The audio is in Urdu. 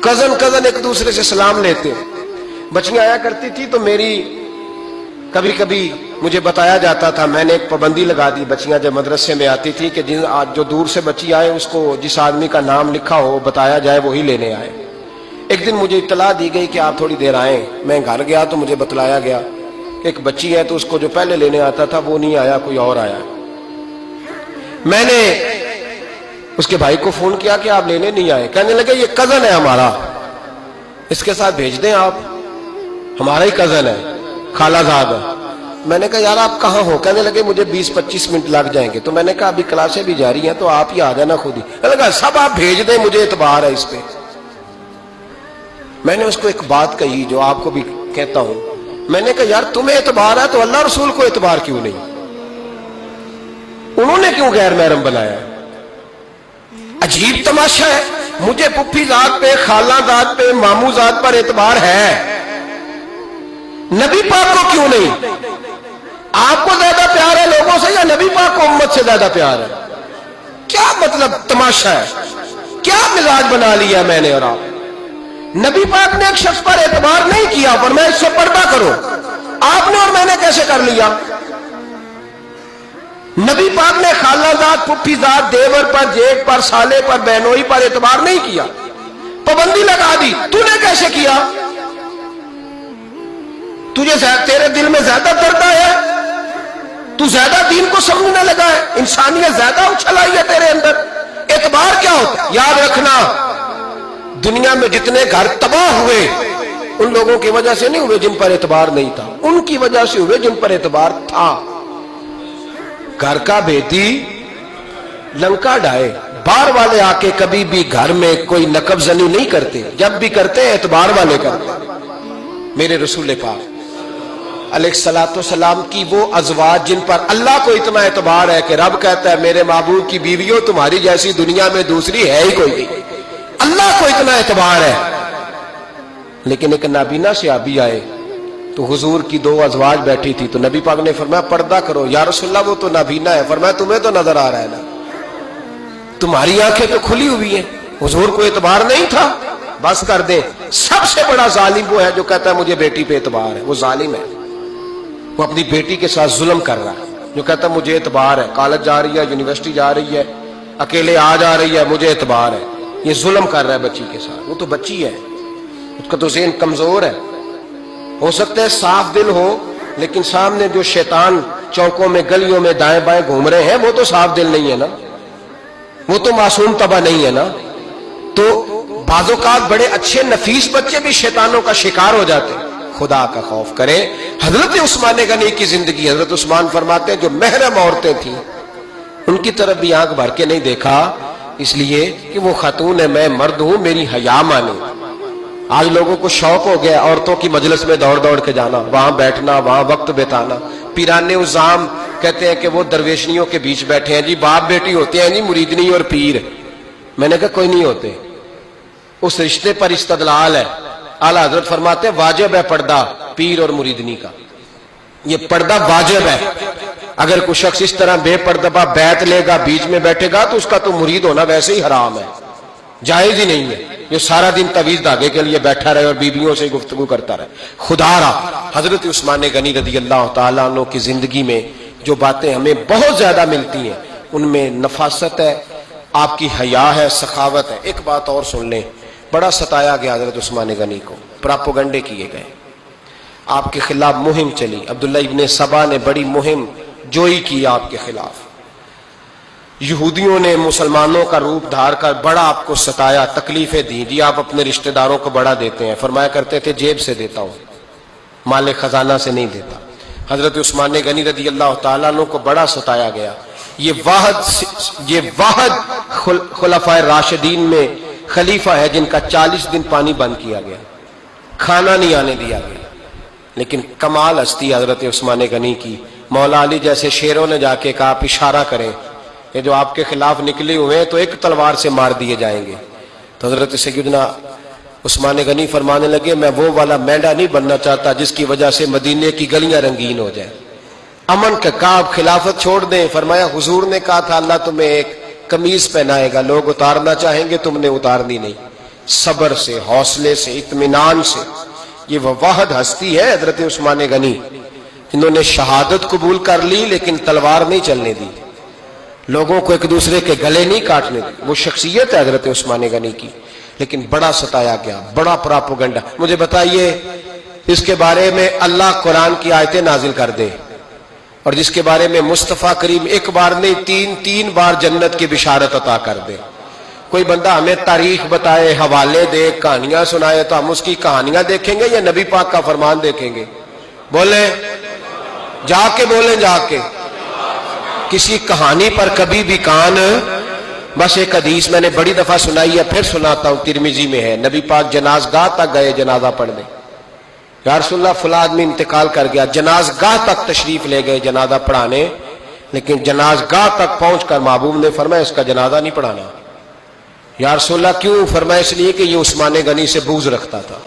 کزن ایک دوسرے سے سلام لیتے. بچیاں آیا کرتی تھی تو میری کبھی کبھی مجھے بتایا جاتا تھا، میں نے ایک پابندی لگا دی، بچیاں جب مدرسے میں آتی تھی کہ جو دور سے بچی آئے اس کو جس آدمی کا نام لکھا ہو بتایا جائے وہی لینے آئے. ایک دن مجھے اطلاع دی گئی کہ آپ تھوڑی دیر آئیں. میں گھر گیا تو مجھے بتلایا گیا کہ ایک بچی ہے تو اس کو جو پہلے لینے آتا تھا وہ نہیں آیا، کوئی اور آیا. میں نے اس کے بھائی کو فون کیا کہ آپ لینے نہیں آئے. کہنے لگے یہ کزن ہے ہمارا، اس کے ساتھ بھیج دیں، آپ ہمارا ہی کزن ہے، خالہ زاد ہے. میں نے کہا یار آپ کہاں ہو؟ کہنے لگے مجھے 20-25 منٹ لگ جائیں گے. تو میں نے کہا ابھی کلاسیں بھی جاری ہیں تو آپ ہی آ جانا خود ہی. کہنے لگا سب آپ بھیج دیں، مجھے اعتبار ہے اس پہ. میں نے اس کو ایک بات کہی جو آپ کو بھی کہتا ہوں. میں نے کہا یار تمہیں اعتبار ہے تو اللہ رسول کو اعتبار کیوں نہیں؟ انہوں نے کیوں غیر محرم بنایا؟ عجیب تماشا ہے. مجھے پھپھی ذات پہ، خالہ ذات پہ، ماموں ذات پر اعتبار ہے، نبی پاک کو کیوں نہیں؟ آپ کو زیادہ پیار ہے لوگوں سے یا نبی پاک کو امت سے زیادہ پیار ہے؟ کیا مطلب تماشا ہے؟ کیا مزاج بنا لیا میں نے اور آپ؟ نبی پاک نے ایک شخص پر اعتبار نہیں کیا، فرمایا اس سے پردہ کرو. آپ نے اور میں نے کیسے کر لیا؟ نبی پاک نے خالہ ذات، پھپھی ذات، دیور پر، جیٹ پر، سالے پر، بہنوئی پر اعتبار نہیں کیا، پابندی لگا دی. تو نے کیسے کیا؟ تیرے دل میں زیادہ درد ہے، تو زیادہ دین کو سمجھنے لگا ہے، انسانیت زیادہ اچھل آئی ہے تیرے اندر. اعتبار کیا ہوتا ہے؟ یاد رکھنا دنیا میں جتنے گھر تباہ ہوئے ان لوگوں کی وجہ سے نہیں ہوئے جن پر اعتبار نہیں تھا، ان کی وجہ سے ہوئے جن پر اعتبار تھا. گھر کا بیٹی لنکا ڈھائے، باہر والے آ کے کبھی بھی گھر میں کوئی نقب زنی نہیں کرتے، جب بھی کرتے اعتبار والے کرتے. میرے رسول پاک علیہ الصلوۃ والسلام کی وہ ازواج جن پر اللہ کو اتنا اعتبار ہے کہ رب کہتا ہے میرے محبوب کی بیویوں تمہاری جیسی دنیا میں دوسری ہے ہی کوئی نہیں. اللہ کو اتنا اعتبار ہے. لیکن ایک نابینا صحابی آئے تو حضور کی 2 ازواج بیٹھی تھی تو نبی پاک نے فرمایا پردہ کرو. یا رسول اللہ وہ تو نابینا ہے. فرمایا تمہیں تو نظر آ رہا ہے نا، تمہاری آنکھیں تو کھلی ہوئی ہیں. حضور کو اعتبار نہیں تھا. بس کر دیں. سب سے بڑا ظالم وہ ہے جو کہتا ہے مجھے بیٹی پہ اعتبار ہے. وہ ظالم ہے، وہ اپنی بیٹی کے ساتھ ظلم کر رہا ہے. جو کہتا ہے مجھے اعتبار ہے، کالج جا رہی ہے، یونیورسٹی جا رہی ہے، اکیلے آ جا رہی ہے، مجھے اعتبار ہے. یہ ظلم کر رہا ہے بچی کے ساتھ. وہ تو بچی ہے، اس کا تو ذہن کمزور ہے. ہو سکتا ہے صاف دل ہو لیکن سامنے جو شیطان چوکوں میں گلیوں میں دائیں بائیں گھوم رہے ہیں وہ تو صاف دل نہیں ہے نا، وہ تو معصوم طبع نہیں ہے نا. تو بعض اوقات بڑے اچھے نفیس بچے بھی شیطانوں کا شکار ہو جاتے ہیں. خدا کا خوف کریں. حضرت عثمان غنی کی زندگی، حضرت عثمان فرماتے ہیں جو محرم عورتیں تھیں ان کی طرف بھی آنکھ بھر کے نہیں دیکھا، اس لیے کہ وہ خاتون ہے، میں مرد ہوں، میری حیا مانے. آج لوگوں کو شوق ہو گیا عورتوں کی مجلس میں دوڑ دوڑ کے جانا، وہاں بیٹھنا، وہاں وقت بتانا. پیران عظام کہتے ہیں کہ وہ درویشنیوں کے بیچ بیٹھے ہیں جی، باپ بیٹی ہوتے ہیں جی، مریدنی اور پیر. میں نے کہا کوئی نہیں ہوتے. اس رشتے پر استدلال ہے. اعلیٰ حضرت فرماتے ہیں واجب ہے پردہ پیر اور مریدنی کا. یہ پردہ واجب ہے. اگر کوئی شخص اس طرح بے پردہ بیعت لے گا، بیچ میں بیٹھے گا، تو اس کا تو مرید ہونا ویسے ہی حرام ہے، جائز ہی نہیں ہے. جو سارا دن تعویذ دھاگے کے لیے بیٹھا رہے اور بیویوں سے گفتگو کرتا رہے. خدا را حضرت عثمان غنی رضی اللہ تعالیٰ عنہ کی زندگی میں جو باتیں ہمیں بہت زیادہ ملتی ہیں ان میں نفاست ہے، آپ کی حیا ہے، سخاوت ہے. ایک بات اور سن لیں، بڑا ستایا گیا حضرت عثمان غنی کو، پراپوگنڈے کیے گئے، آپ کے خلاف مہم چلی. عبداللہ ابن سبا نے بڑی مہم جوئی کی آپ کے خلاف. یہودیوں نے مسلمانوں کا روپ دھار کر بڑا آپ کو ستایا، تکلیفیں دی. جی آپ اپنے رشتہ داروں کو بڑا دیتے ہیں. فرمایا کرتے تھے جیب سے دیتا ہوں، مال خزانہ سے نہیں دیتا. حضرت عثمان غنی رضی اللہ تعالیٰ عنہ کو بڑا ستایا گیا. یہ واحد خلفائے راشدین میں خلیفہ ہے جن کا 40 دن پانی بند کیا گیا، کھانا نہیں آنے دیا گیا. لیکن کمال ہستی حضرت عثمان غنی کی. مولا علی جیسے شیروں نے جا کے کہا آپ اشارہ کریں، یہ جو آپ کے خلاف نکلے ہوئے ہیں تو ایک تلوار سے مار دیے جائیں گے. تو حضرت سیدنا عثمان غنی فرمانے لگے میں وہ والا مینڈا نہیں بننا چاہتا جس کی وجہ سے مدینے کی گلیاں رنگین ہو جائیں. امن کا کعب خلافت چھوڑ دیں. فرمایا حضور نے کہا تھا اللہ تمہیں ایک قمیض پہنائے گا، لوگ اتارنا چاہیں گے، تم نے اتارنی نہیں. صبر سے، حوصلے سے، اطمینان سے. یہ وہ واحد ہستی ہے حضرت عثمان غنی، انہوں نے شہادت قبول کر لی لیکن تلوار نہیں چلنے دی، لوگوں کو ایک دوسرے کے گلے نہیں کاٹنے دی. وہ شخصیت ہے حضرت عثمان غنی کی، لیکن بڑا ستایا گیا، بڑا پراپوگنڈا. مجھے بتائیے اس کے بارے میں اللہ قرآن کی آیتیں نازل کر دے اور جس کے بارے میں مصطفیٰ کریم ایک بار نہیں تین بار جنت کی بشارت عطا کر دے. کوئی بندہ ہمیں تاریخ بتائے، حوالے دے، کہانیاں سنائے تو ہم اس کی کہانیاں دیکھیں گے یا نبی پاک کا فرمان دیکھیں گے؟ بولیں، جا کے بولیں، جا کے. کسی کہانی پر کبھی بھی کان. بس ایک حدیث میں نے بڑی دفعہ سنائی ہے، پھر سناتا ہوں، ترمذی میں ہے. نبی پاک جنازگاہ تک گئے جنازہ پڑھنے. یا رسول اللہ فلاں آدمی انتقال کر گیا، جنازگاہ تک تشریف لے گئے جنازہ پڑھانے، لیکن جنازگاہ تک پہنچ کر محبوب نے فرمایا اس کا جنازہ نہیں پڑھانا. یا رسول اللہ کیوں؟ فرمایا اس لیے کہ یہ عثمان غنی سے بغض رکھتا تھا.